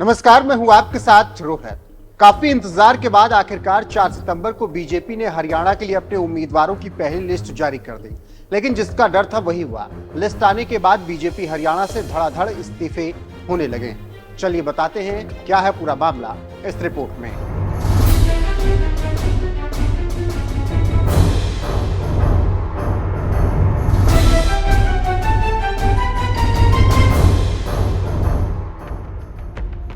नमस्कार, मैं हूं आपके साथ रोहित। काफी इंतजार के बाद आखिरकार 4 सितंबर को बीजेपी ने हरियाणा के लिए अपने उम्मीदवारों की पहली लिस्ट जारी कर दी, लेकिन जिसका डर था वही हुआ। लिस्ट आने के बाद बीजेपी हरियाणा से धड़ाधड़ इस्तीफे होने लगे। चलिए बताते हैं क्या है पूरा मामला इस रिपोर्ट में।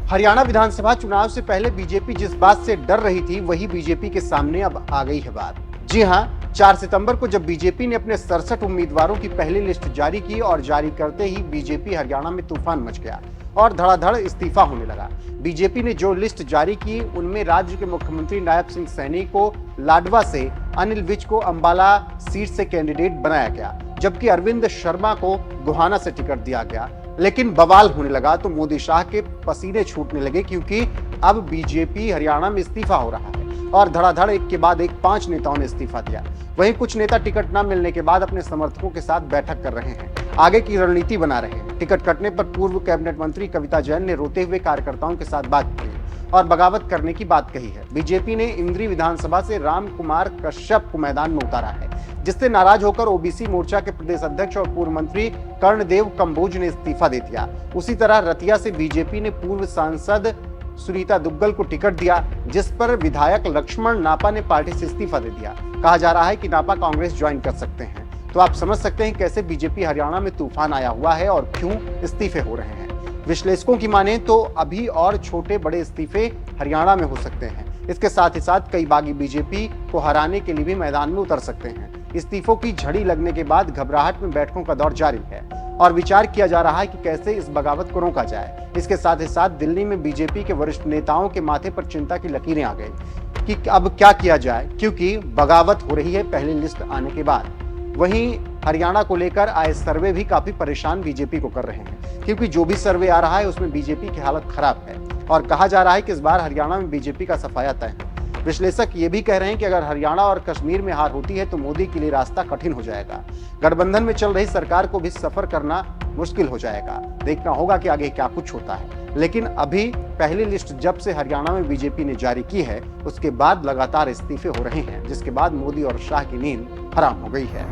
हरियाणा विधानसभा चुनाव से पहले बीजेपी जिस बात से डर रही थी वही बीजेपी के सामने अब आ गई है बात। जी हां, 4 सितंबर को जब बीजेपी ने अपने 67 उम्मीदवारों की पहली लिस्ट जारी की और जारी करते ही बीजेपी हरियाणा में तूफान मच गया और धड़ाधड़ इस्तीफा होने लगा। बीजेपी ने जो लिस्ट जारी की उनमें राज्य के मुख्यमंत्री नायब सिंह सैनी को लाडवा से, अनिल विज को अंबाला सीट से कैंडिडेट बनाया गया, जबकि अरविंद शर्मा को गोहाना से टिकट दिया गया। लेकिन बवाल होने लगा तो मोदी शाह के पसीने छूटने लगे, क्योंकि अब बीजेपी हरियाणा में इस्तीफा हो रहा है और धड़ाधड़ एक के बाद एक 5 नेताओं ने इस्तीफा दिया। वहीं कुछ नेता टिकट न मिलने के बाद अपने समर्थकों के साथ बैठक कर रहे हैं, आगे की रणनीति बना रहे हैं। टिकट कटने पर पूर्व कैबिनेट मंत्री कविता जैन ने रोते हुए कार्यकर्ताओं के साथ बात की और बगावत करने की बात कही है। बीजेपी ने इंद्री विधानसभा से राम कुमार कश्यप को मैदान में उतारा है, जिससे नाराज होकर ओबीसी मोर्चा के प्रदेश अध्यक्ष और पूर्व मंत्री कर्णदेव कंबोज ने इस्तीफा दे दिया। उसी तरह रतिया से बीजेपी ने पूर्व सांसद सुनीता दुग्गल को टिकट दिया, जिस पर विधायक लक्ष्मण नापा ने पार्टी से इस्तीफा दे दिया। कहा जा रहा है कि नापा कांग्रेस ज्वाइन कर सकते हैं। तो आप समझ सकते हैं कैसे बीजेपी हरियाणा में तूफान आया हुआ है और क्यों इस्तीफे हो रहे हैं। विश्लेषकों की माने तो अभी और छोटे बड़े इस्तीफे हरियाणा में हो सकते हैं। इसके साथ ही साथ कई बागी बीजेपी को हराने के लिए भी मैदान में उतर सकते हैं। इस्तीफों की झड़ी लगने के बाद घबराहट में बैठकों का दौर जारी है और विचार किया जा रहा है कि कैसे इस बगावत को रोका जाए। इसके साथ ही साथ दिल्ली में बीजेपी के वरिष्ठ नेताओं के माथे पर चिंता की लकीरें आ गई कि अब क्या किया जाए, क्योंकि बगावत हो रही है पहली लिस्ट आने के बाद। वहीं हरियाणा को लेकर आए सर्वे भी काफी परेशान बीजेपी को कर रहे हैं, क्योंकि जो भी सर्वे आ रहा है उसमें बीजेपी की हालत खराब है और कहा जा रहा है कि इस बार हरियाणा में बीजेपी का सफाया तय है। विश्लेषक ये भी कह रहे हैं कि अगर हरियाणा और कश्मीर में हार होती है तो मोदी के लिए रास्ता कठिन हो जाएगा। गठबंधन में चल रही सरकार को भी सफर करना मुश्किल हो जाएगा। देखना होगा कि आगे क्या कुछ होता है। लेकिन अभी पहली लिस्ट जब से हरियाणा में बीजेपी ने जारी की है उसके बाद लगातार इस्तीफे हो रहे हैं, जिसके बाद मोदी और शाह की नींद हराम हो गई है।